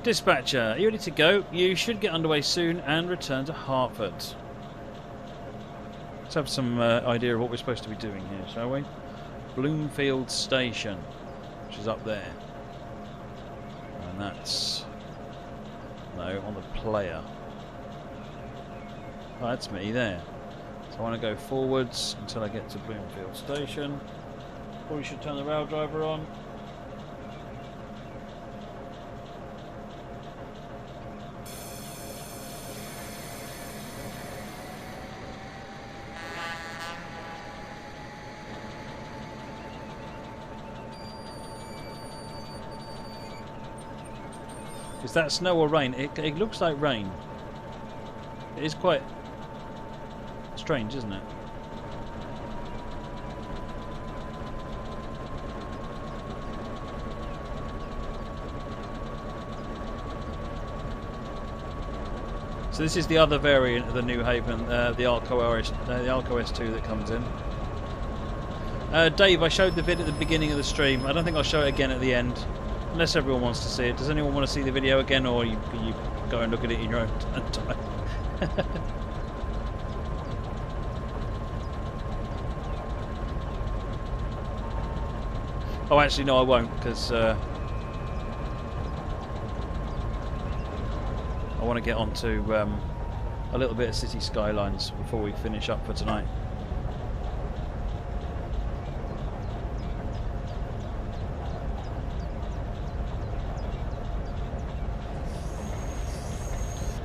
Dispatcher, are you ready to go? You should get underway soon and return to Hartford. Let's have some idea of what we're supposed to be doing here, shall we? Bloomfield Station, which is up there. And that's... no, on the player. Oh, that's me there. So I want to go forwards until I get to Bloomfield Station. Probably should turn the rail driver on. Is that snow or rain? It looks like rain. It is quite strange, isn't it? So this is the other variant of the New Haven, the Alco S-2 that comes in. Dave, I showed the vid at the beginning of the stream. I don't think I'll show it again at the end. Unless everyone wants to see it. Does anyone want to see the video again, or you go and look at it in your own time? Oh, actually, no, I won't, because I want to get on to a little bit of city skylines before we finish up for tonight.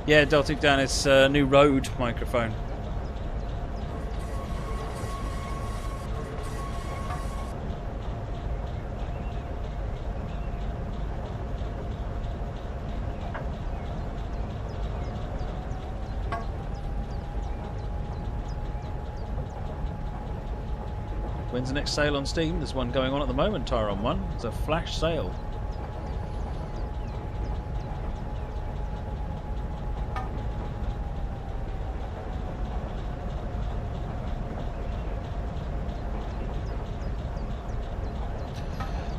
Yeah, Deltic Dan, it's a new Rode microphone. When's the next sale on Steam? There's one going on at the moment, Tyron 1. It's a flash sale.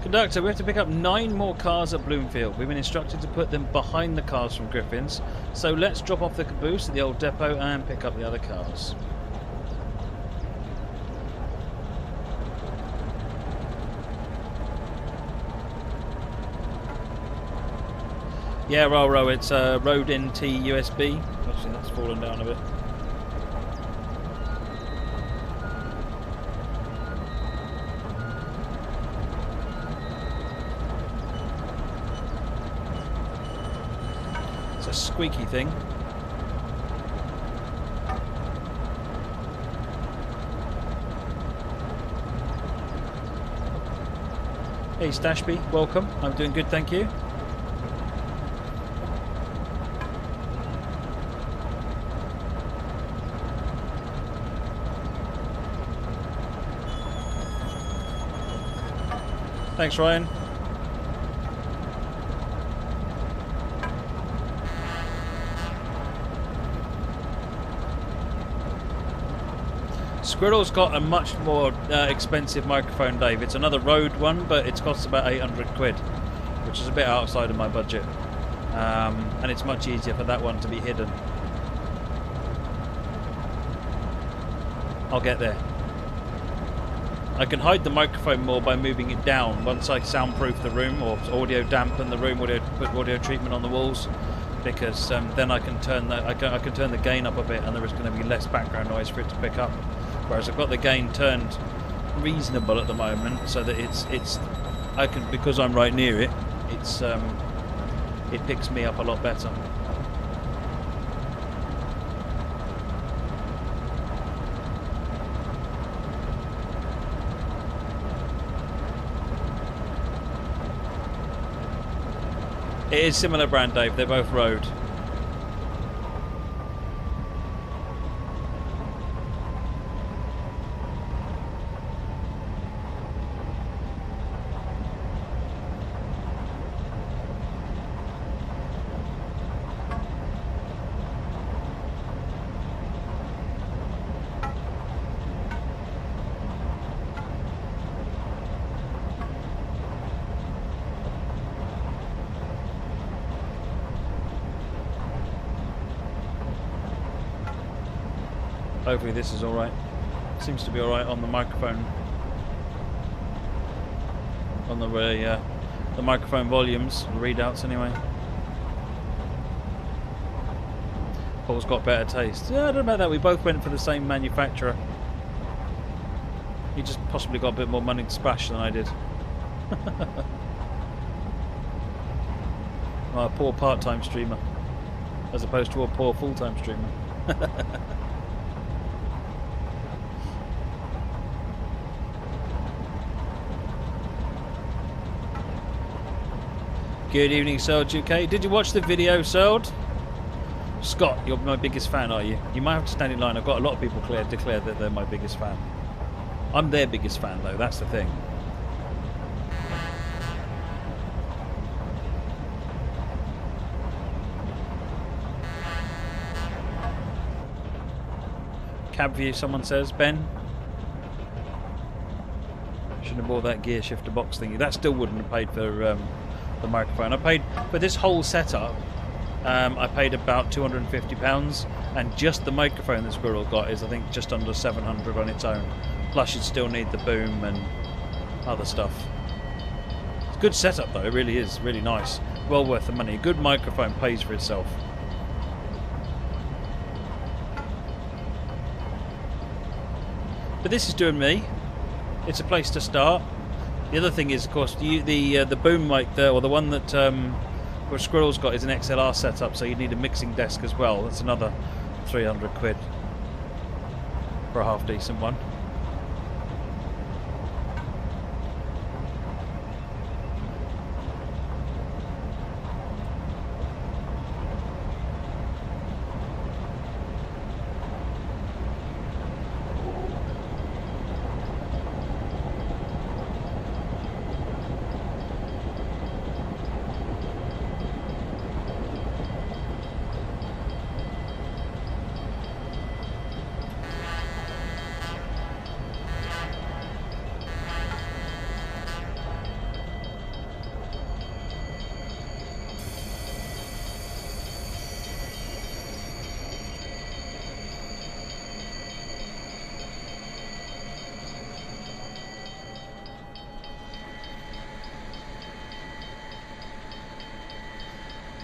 Conductor, we have to pick up 9 more cars at Bloomfield. We've been instructed to put them behind the cars from Griffin's. So let's drop off the caboose at the old depot and pick up the other cars. Yeah, Roro, it's Rode NT USB. Actually, that's fallen down a bit. It's a squeaky thing. Hey Stashby, welcome. I'm doing good, thank you. Thanks, Ryan. Squirrel's got a much more expensive microphone, Dave. It's another Rode one, but it costs about 800 quid, which is a bit outside of my budget. And it's much easier for that one to be hidden. I'll get there. I can hide the microphone more by moving it down once I soundproof the room or audio dampen the room, put audio treatment on the walls, because then I can turn the gain up a bit, and there is going to be less background noise for it to pick up. Whereas I've got the gain turned reasonable at the moment, so that I can, because I'm right near it, it picks me up a lot better. It is similar brand, Dave. They're both Rode. Hopefully this is alright. Seems to be alright on the microphone. On the microphone volumes, the readouts anyway. Paul's got better taste. Yeah, I don't know about that. We both went for the same manufacturer. He just possibly got a bit more money to splash than I did. Well, a poor part-time streamer, as opposed to a poor full-time streamer. Good evening, Sold UK. Did you watch the video, Sold? Scott, you're my biggest fan, are you? You might have to stand in line. I've got a lot of people declare that they're my biggest fan. I'm their biggest fan, though. That's the thing. Cab view, someone says. Ben? Shouldn't have bought that gear shifter box thingy. That still wouldn't have paid for the microphone. I paid for this whole setup. I paid about £250, and just the microphone that Squirrel got is, I think, just under 700 on its own. Plus, you'd still need the boom and other stuff. It's a good setup, though. It really is. Really nice. Well worth the money. A good microphone pays for itself. But this is doing me. It's a place to start. The other thing is, of course, the boom mic, or the one that where Squirrel's got, is an XLR setup, so you need a mixing desk as well. That's another 300 quid for a half decent one.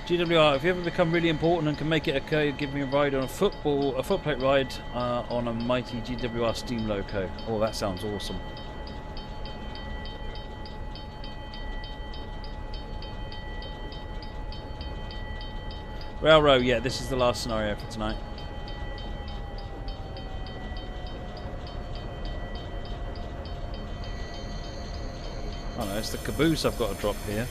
GWR, if you ever become really important and can make it occur, give me a ride on a footplate ride on a mighty GWR Steam Loco. Oh, that sounds awesome. Railroad, yeah, this is the last scenario for tonight. Oh no, it's the caboose I've got to drop here.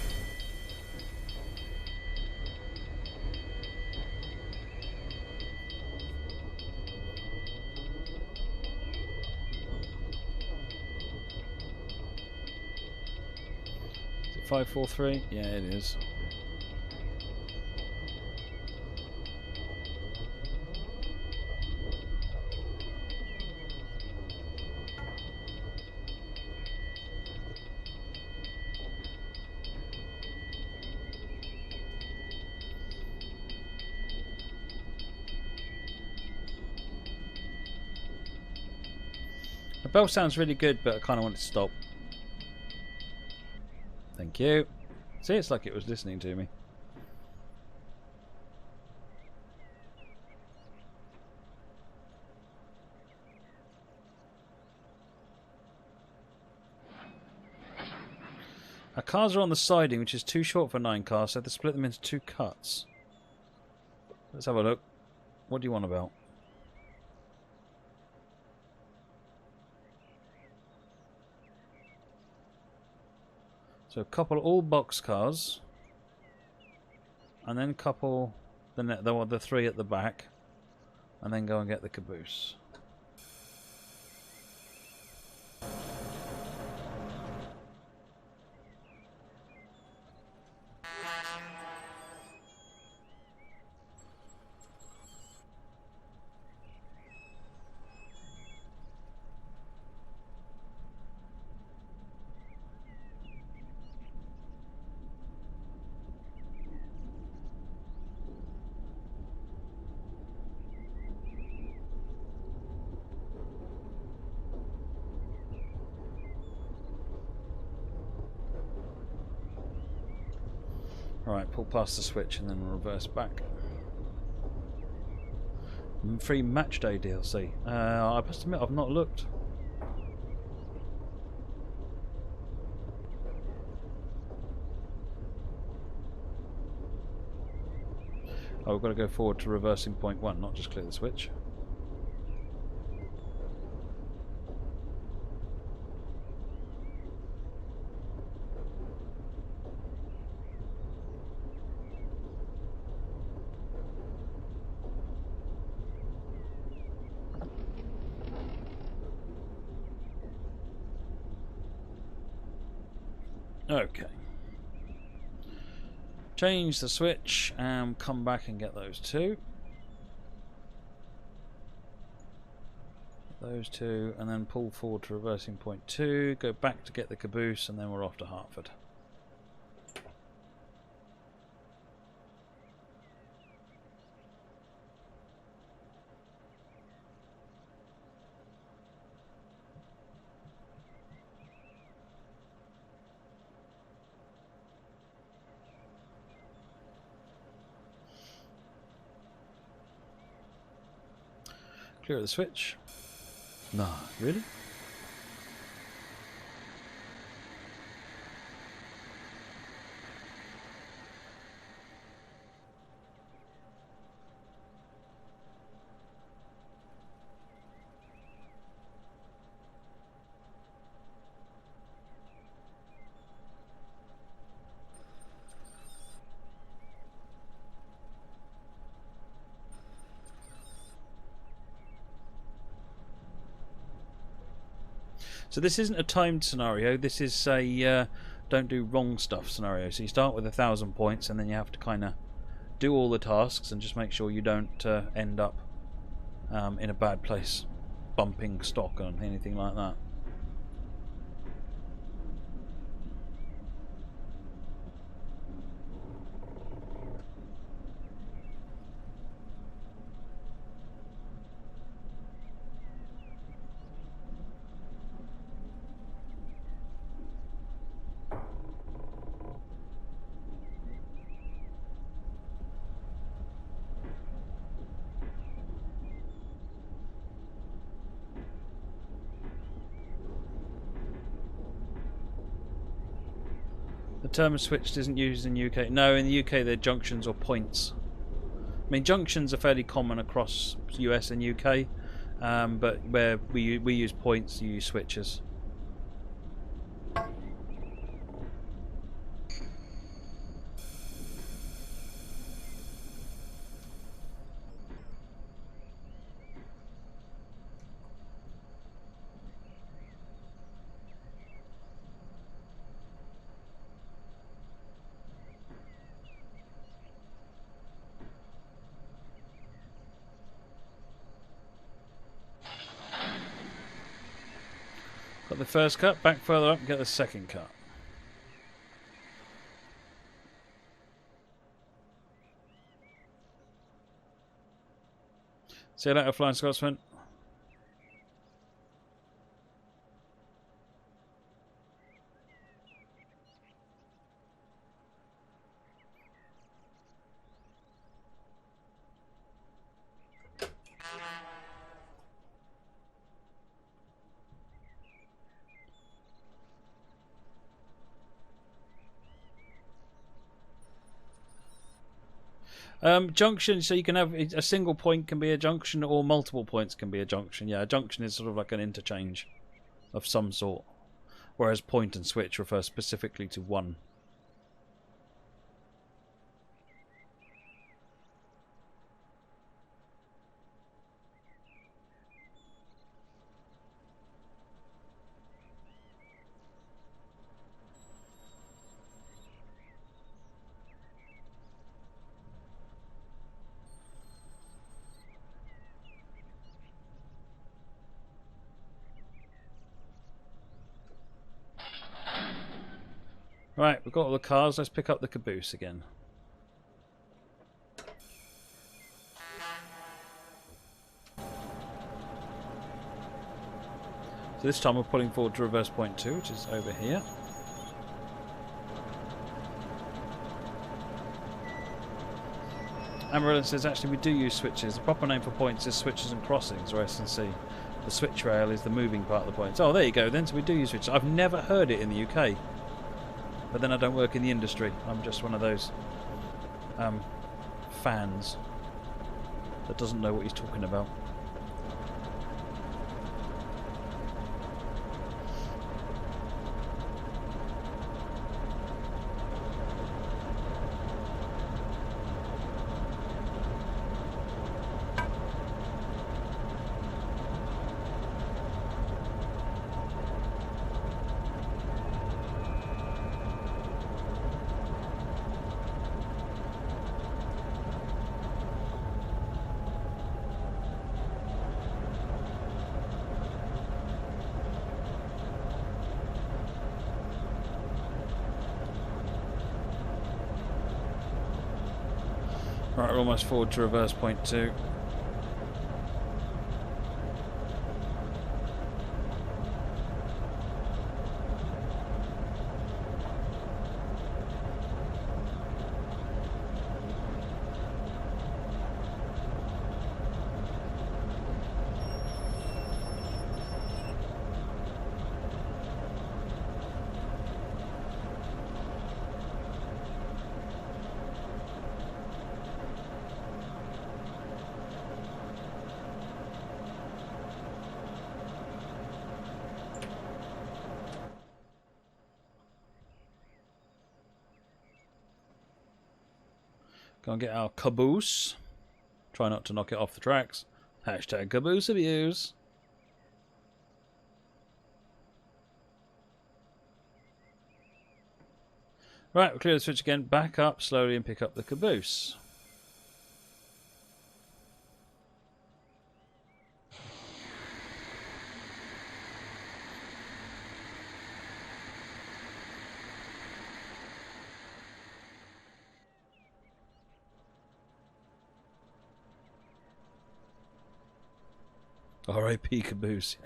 Is it 543? Yeah, it is. The bell sounds really good, but I kind of want it to stop. Thank you. See, it's like it was listening to me. Our cars are on the siding, which is too short for 9 cars, so I have to split them into 2 cuts. Let's have a look. What do you want about? So couple all box cars, and then couple the 3 at the back, and then go and get the caboose. Alright, pull past the switch and then reverse back. Free match day DLC. I must admit I've not looked. Oh, we've got to go forward to reversing point 1, not just clear the switch. Okay. Change the switch and come back and get those two. Those two, and then pull forward to reversing point 2, go back to get the caboose, and then we're off to Hartford. Clear the switch. No, really? So this isn't a timed scenario, this is a don't do wrong stuff scenario. So you start with 1,000 points and then you have to kind of do all the tasks and just make sure you don't end up in a bad place, bumping stock or anything like that. The term switched isn't used in the UK. No, in the UK they're junctions or points. I mean, junctions are fairly common across US and UK, but where we use points, you use switches. Got the first cut, back further up and get the second cut. See you later, Flying Scotsman. Junction, so you can have a single point can be a junction or multiple points can be a junction. Yeah, a junction is sort of like an interchange of some sort, whereas point and switch refer specifically to one. Right, we've got all the cars. Let's pick up the caboose again. So this time we're pulling forward to reverse point 2, which is over here. Amarillo says, actually, we do use switches. The proper name for points is switches and crossings, or S&C. The switch rail is the moving part of the points. Oh, there you go then. So we do use switches. I've never heard it in the UK. But then I don't work in the industry. I'm just one of those fans that doesn't know what he's talking about. Right, we're almost forward to reverse point 2. Go and get our caboose. Try not to knock it off the tracks. Hashtag caboose abuse. Right, we'll clear the switch again. Back up slowly and pick up the caboose. R.I.P. caboose.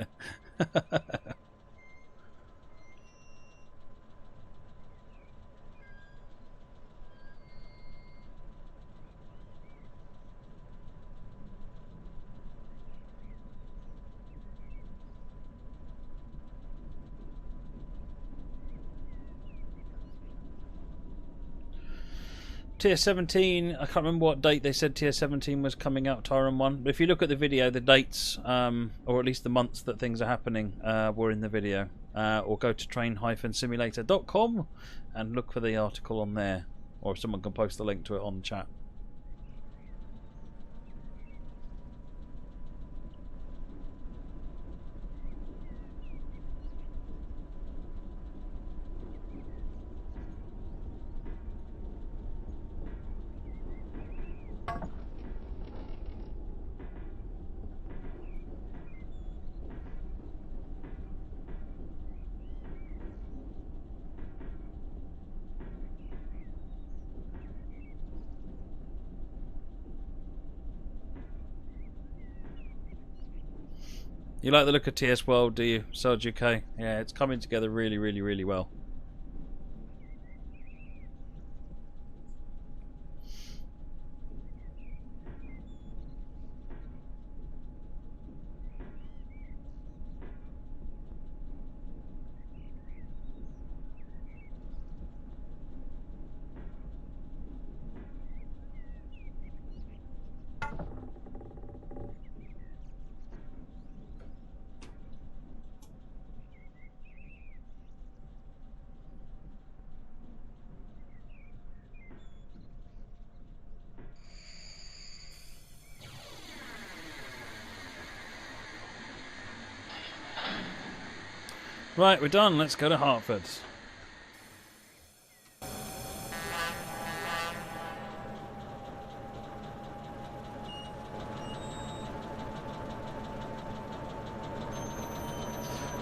Tier 17, I can't remember what date they said Tier 17 was coming out, Tyron 1. But if you look at the video, the dates, or at least the months that things are happening, were in the video. Or go to train-simulator.com and look for the article on there. Or if someone can post the link to it on the chat. You like the look of TS World, do you, Sarge UK? Yeah, it's coming together really, really, really well. Right, we're done. Let's go to Hartford.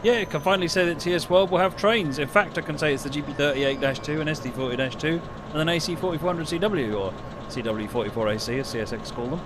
Yeah, I can finally say that TS World will have trains. In fact, I can say it's the GP38-2 and SD40-2 and an AC4400CW, or CW44AC as CSX call them.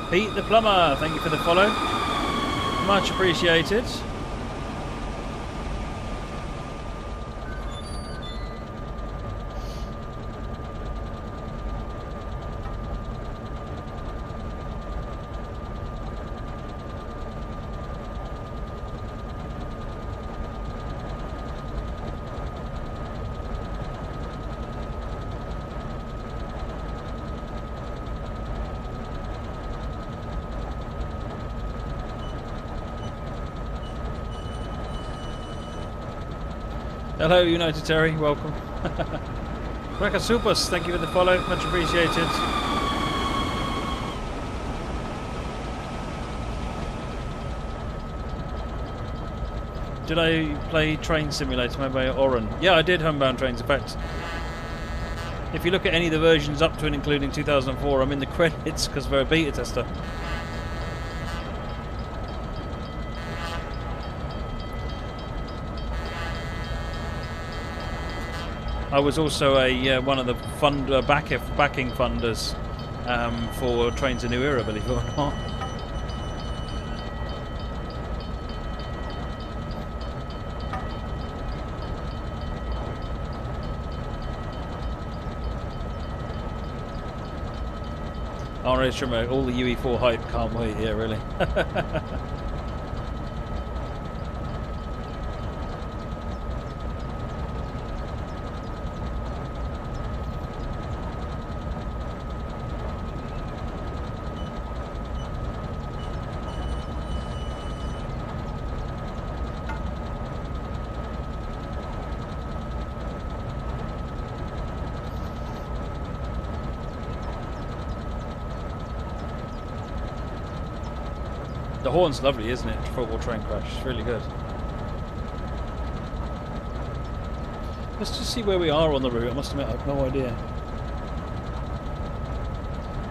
Pete the Plumber, thank you for the follow. Much appreciated. Hello, United Terry, welcome. Rekka Supus, thank you for the follow, much appreciated. Did I play Train Simulator made by Oren? Yeah, I did Homebound Trains. In fact, if you look at any of the versions up to and including 2004, I'm in the credits because we're a beta tester. I was also a one of the backing funders for Trains a New Era, believe it or not. RS Trimmer, all the UE4 hype, can't wait, yeah, really. The horn's lovely, isn't it? Football train crash. It's really good. Let's just see where we are on the route. I must admit, I have no idea.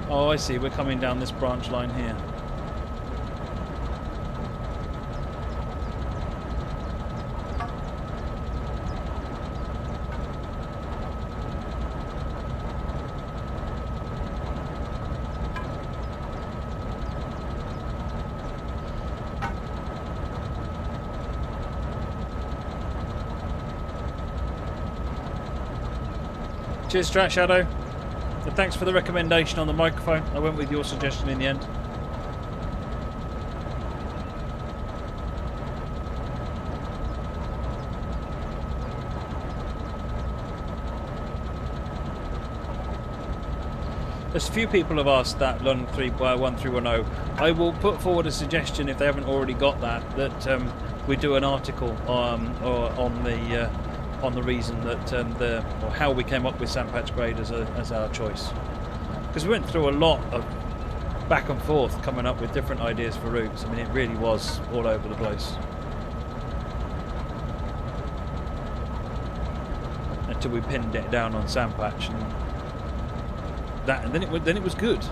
Oh, I see. We're coming down this branch line here. Cheers, Strat Shadow. And thanks for the recommendation on the microphone. I went with your suggestion in the end. There's a few people have asked that 1310. I will put forward a suggestion if they haven't already got that we do an article on the reason that or how we came up with Sandpatch Grade as our choice, because we went through a lot of back and forth coming up with different ideas for routes. I mean, it really was all over the place until we pinned it down on Sandpatch, and then it was good.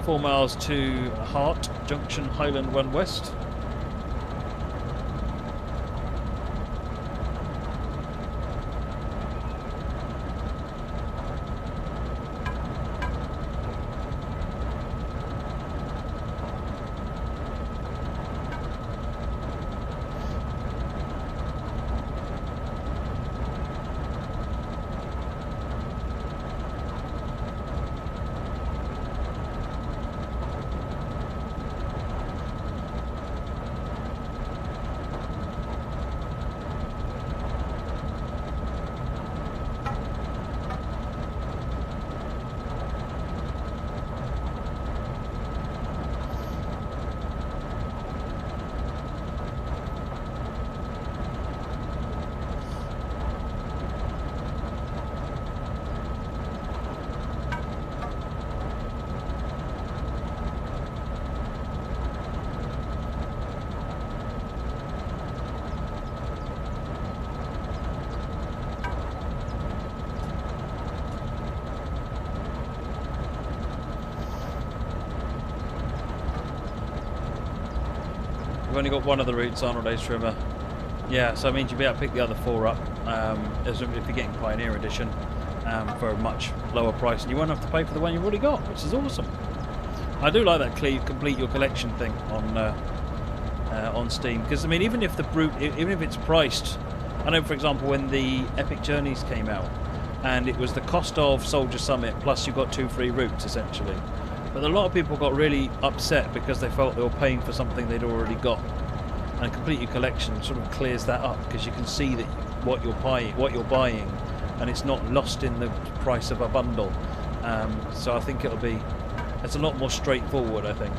4 miles to Hart Junction, Highland 1 West. We've only got one of the routes on Race Trimmer. Yeah, so it means you'll be able to pick the other 4 up if you're getting Pioneer Edition. for a much lower price, and you won't have to pay for the one you've already got, which is awesome. I do like that complete your collection thing on Steam, because I mean, even if it's priced, I know for example when the Epic Journeys came out, and it was the cost of Soldier Summit plus you got 2 free routes essentially, but a lot of people got really upset because they felt they were paying for something they'd already got, and complete your collection sort of clears that up because you can see that what you're buying, and it's not lost in the price of a bundle. So I think it's a lot more straightforward, I think.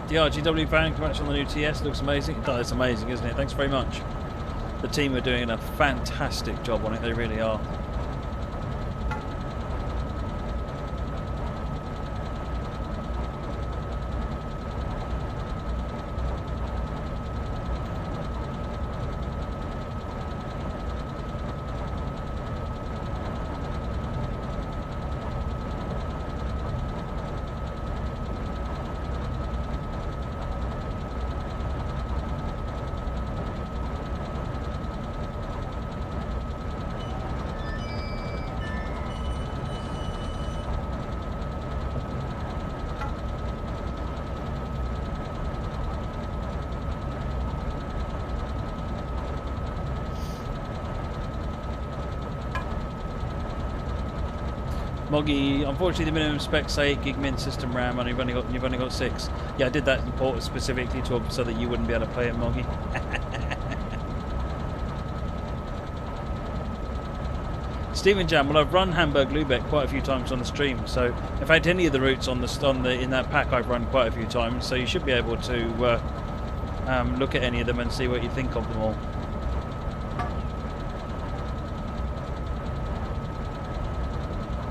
The RGW fan, congrats on the new TS, looks amazing. It's amazing, isn't it? Thanks very much. The team are doing a fantastic job on it, they really are. Moggy, unfortunately the minimum specs say 8 gig min system RAM and you've only got 6. Yeah, I did that import specifically so that you wouldn't be able to play it, Moggy. Stephen Jam, well, I've run Hamburg-Lübeck quite a few times on the stream, so in fact any of the routes in that pack I've run quite a few times, so you should be able to look at any of them and see what you think of them all.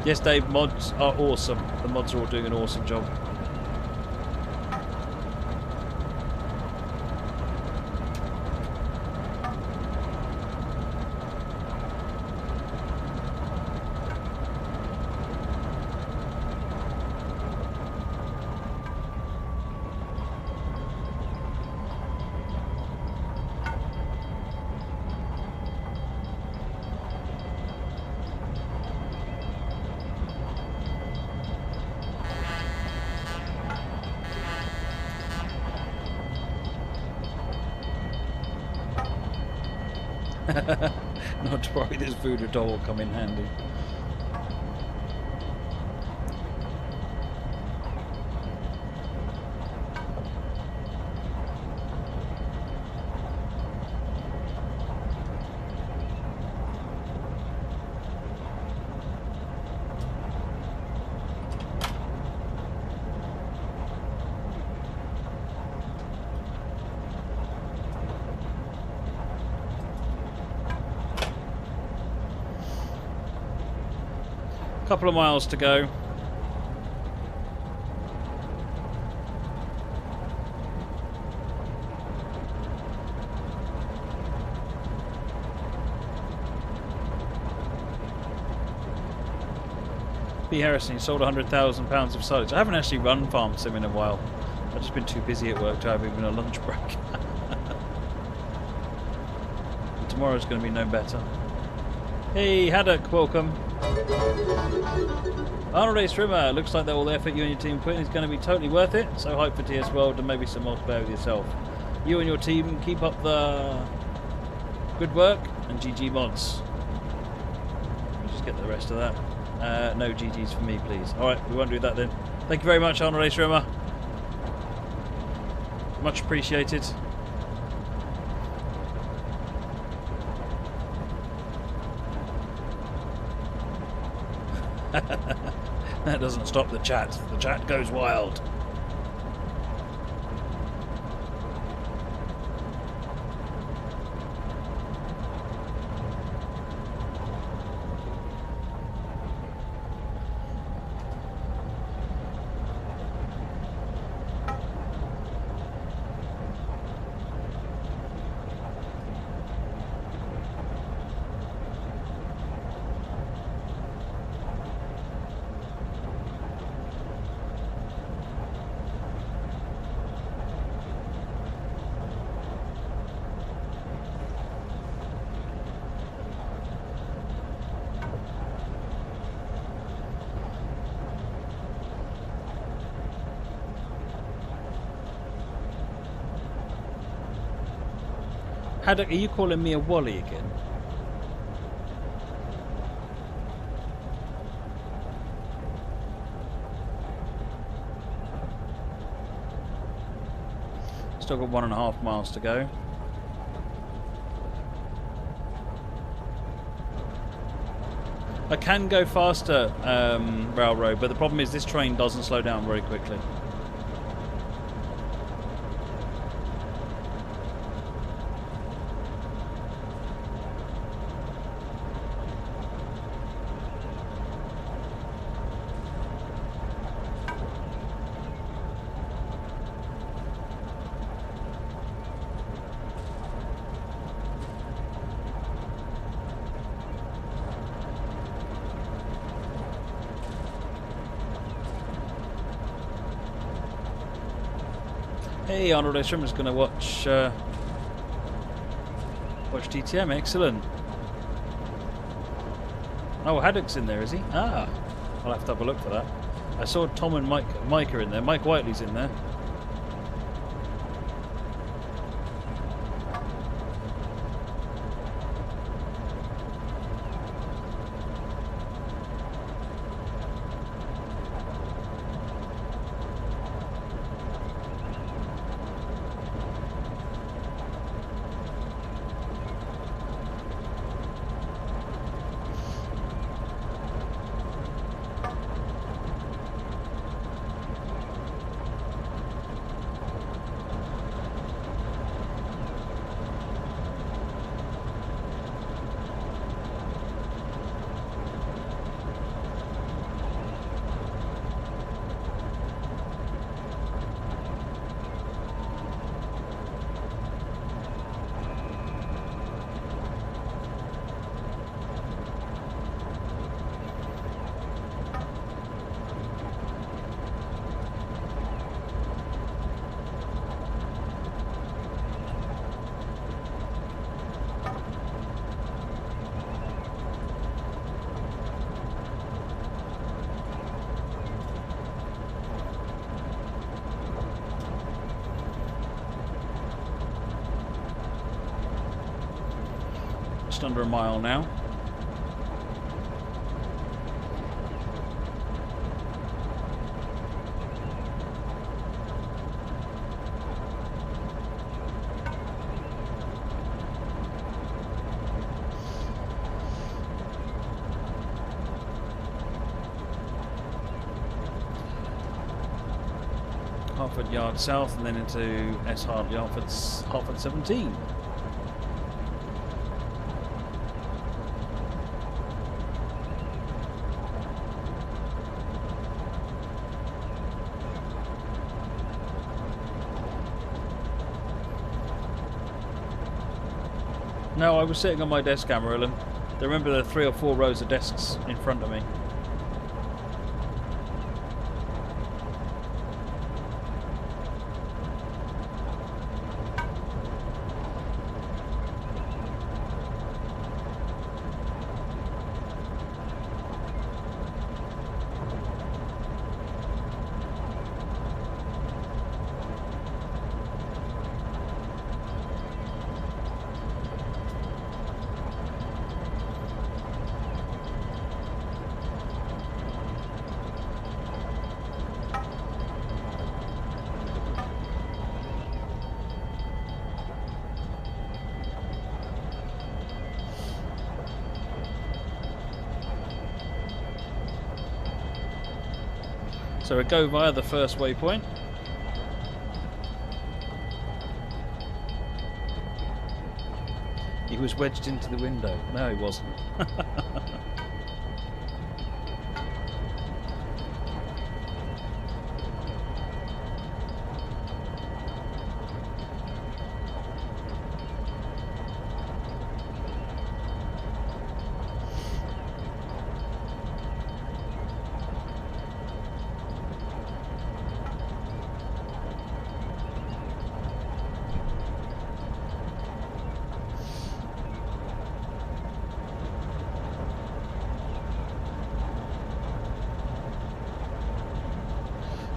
Yes, Dave, mods are awesome. The mods are all doing an awesome job. Not to worry, this voodoo doll will come in handy. Couple of miles to go. B. Harrison, you sold £100,000 of silage. I haven't actually run Farm Sim in a while. I've just been too busy at work to have even a lunch break. Tomorrow's going to be no better. Hey, Haddock, welcome. Arnold Ace Rimmer, looks like all the effort you and your team put in is going to be totally worth it. So hype for TS World and maybe some multiplayer with yourself. You and your team keep up the good work and GG mods. Let me just get the rest of that. No GGs for me, please. Alright, we won't do that then. Thank you very much, Arnold Ace Rimmer. Much appreciated. That doesn't stop the chat. The chat goes wild. Haddock, are you calling me a Wally again? Still got 1.5 miles to go. I can go faster, railroad, but the problem is this train doesn't slow down very quickly. Hey, Arnold Ostrom is going to watch DTM. Excellent. Oh, Haddock's in there, is he? Ah, I'll have to have a look for that. I saw Tom and Mike are in there. Mike Whiteley's in there. Just under a mile now. Hartford Yard South and then into S. Hartley, Hartford 17. No, I was sitting on my desk, Amarilyn. Remember the 3 or 4 rows of desks in front of me. So we go via the first waypoint. He was wedged into the window. No, he wasn't.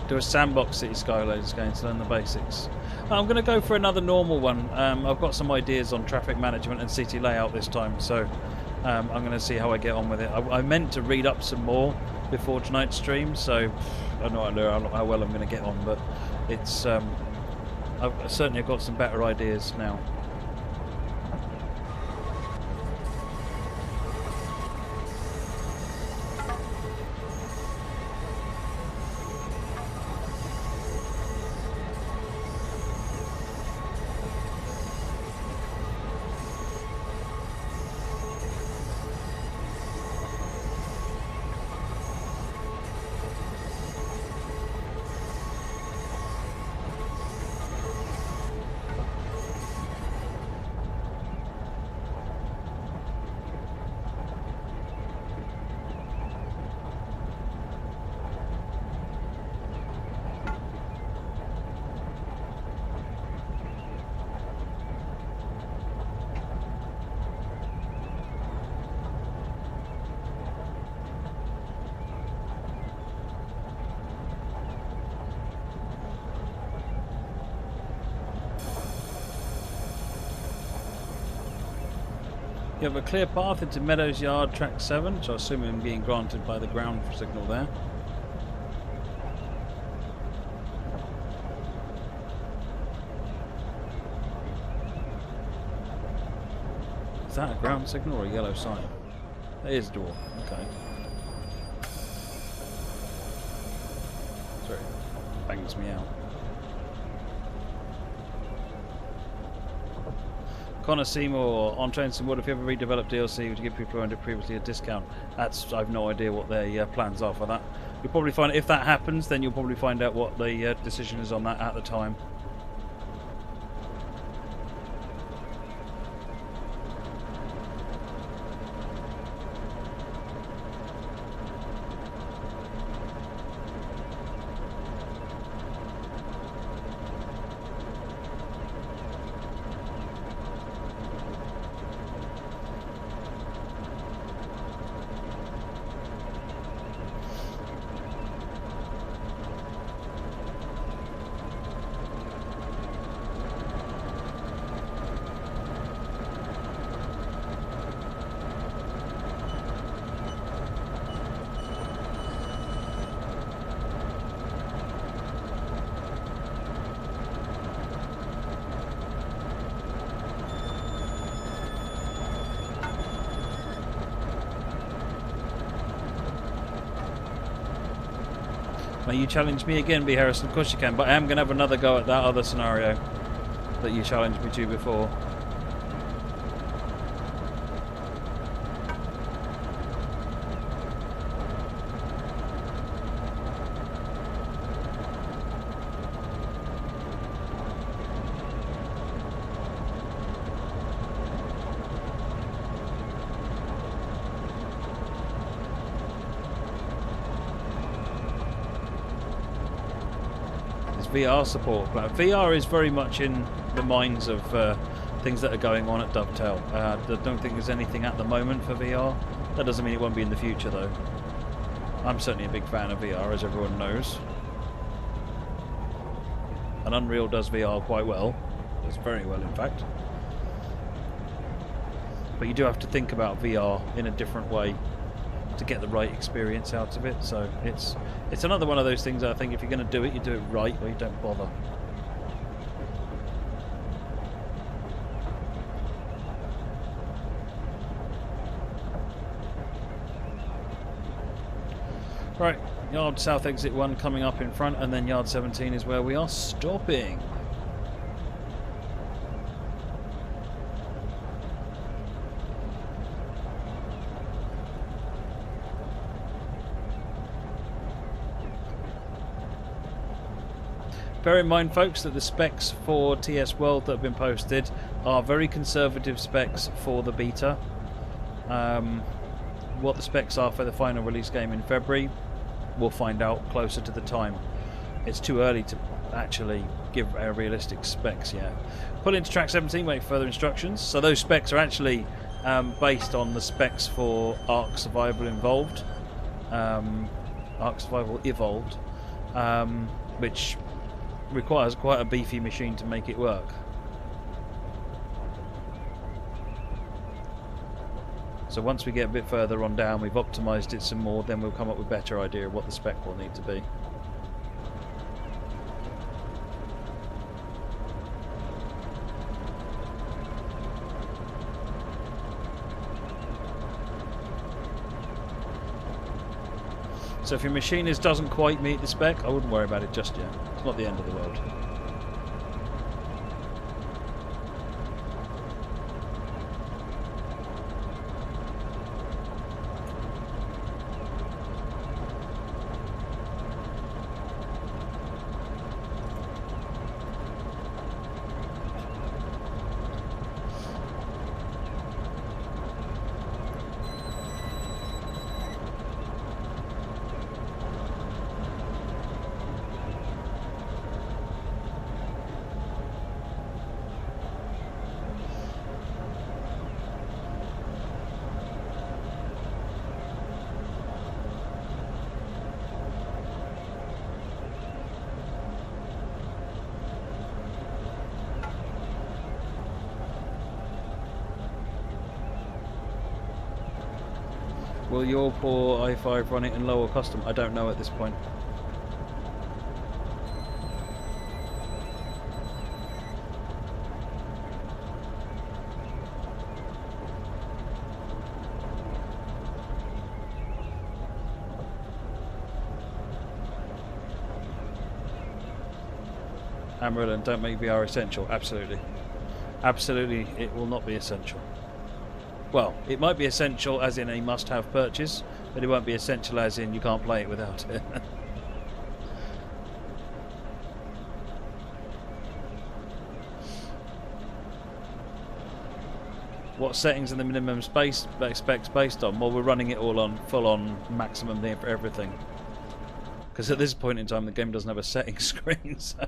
Do a sandbox City Skylines game to learn the basics. I'm going to go for another normal one. I've got some ideas on traffic management and city layout this time, so I'm going to see how I get on with it. I meant to read up some more before tonight's stream, so I don't know how well I'm going to get on, but it's I've certainly got some better ideas now. You have a clear path into Meadows Yard, track 7, which I assume I'm being granted by the ground signal there. Is that a ground signal or a yellow sign? That is a door, okay. Sorry, bangs me out. Connor Seymour, on Trains and Wood, if you ever redevelop DLC, would you give people who owned it previously a discount? I've no idea what their plans are for that. You'll probably find, if that happens, then you'll probably find out what the decision is on that at the time. May you challenge me again, B. Harrison? Of course you can, but I am going to have another go at that other scenario that you challenged me to before. VR support. VR is very much in the minds of things that are going on at Dovetail. I don't think there's anything at the moment for VR. That doesn't mean it won't be in the future though. I'm certainly a big fan of VR, as everyone knows. And Unreal does VR quite well. Does very well, in fact. But you do have to think about VR in a different way to get the right experience out of it. So it's another one of those things. I think if you're going to do it, you do it right, or you don't bother. Right, yard south exit 1 coming up in front, and then yard 17 is where we are stopping. Bear in mind, folks, that the specs for TS World that have been posted are very conservative specs for the beta. What the specs are for the final release game in February, we'll find out closer to the time. It's too early to actually give realistic specs yet. Pull into track 17, wait for further instructions. So those specs are actually based on the specs for Ark Survival Evolved. which requires quite a beefy machine to make it work. So once we get a bit further on down, we've optimised it some more, then we'll come up with a better idea of what the spec will need to be. So if your machinist doesn't quite meet the spec, I wouldn't worry about it just yet. It's not the end of the world. Will your poor i5 run it in lower custom? I don't know at this point. Amarillo, don't make VR essential. Absolutely. Absolutely, it will not be essential. Well, it might be essential as in a must-have purchase, but it won't be essential as in you can't play it without it. What settings are the minimum specs based on? Well, we're running it all on full-on maximum there for everything. Because at this point in time, the game doesn't have a settings screen, so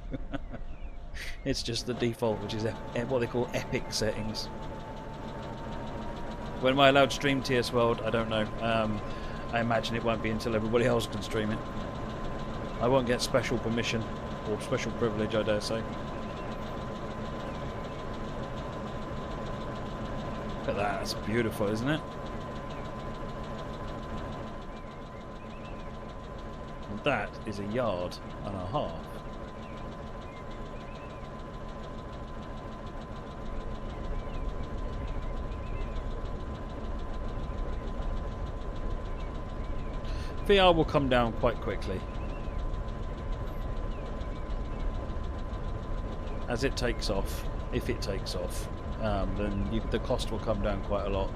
it's just the default, which is what they call epic settings. When am I allowed to stream TS World? I don't know. I imagine it won't be until everybody else can stream it. I won't get special permission or special privilege, I dare say. Look at that, that's beautiful, isn't it? And that is 1.5 yards. VR will come down quite quickly as it takes off. If it takes off, then the cost will come down quite a lot.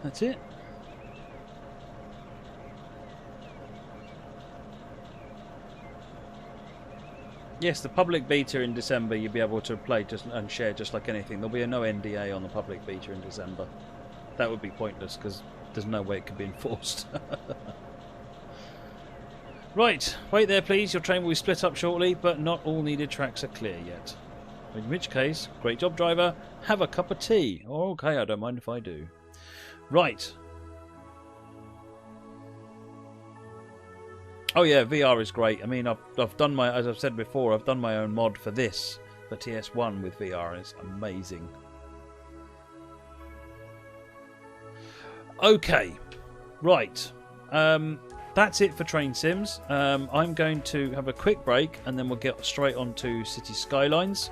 That's it. Yes, the public beta in December you'll be able to play and share just like anything. There'll be no NDA on the public beta in December. That would be pointless because there's no way it could be enforced. Right, wait there please. Your train will be split up shortly, but not all needed tracks are clear yet. In which case, great job driver, have a cup of tea. Oh, okay, I don't mind if I do. Right. Oh yeah, VR is great. I mean, I've done my, as I've said before, I've done my own mod for this, for TS1 with VR, and it's amazing. Okay, right. That's it for Train Sims. I'm going to have a quick break, and then we'll get straight on to City Skylines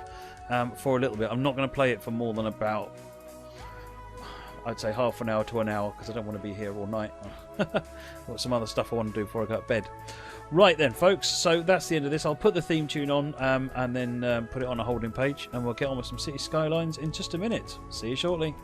for a little bit. I'm not going to play it for more than about, I'd say, half an hour to an hour, because I don't want to be here all night. I've got some other stuff I want to do before I go to bed. Right then, folks, so that's the end of this. I'll put the theme tune on and then put it on a holding page, and we'll get on with some City Skylines in just a minute. See you shortly.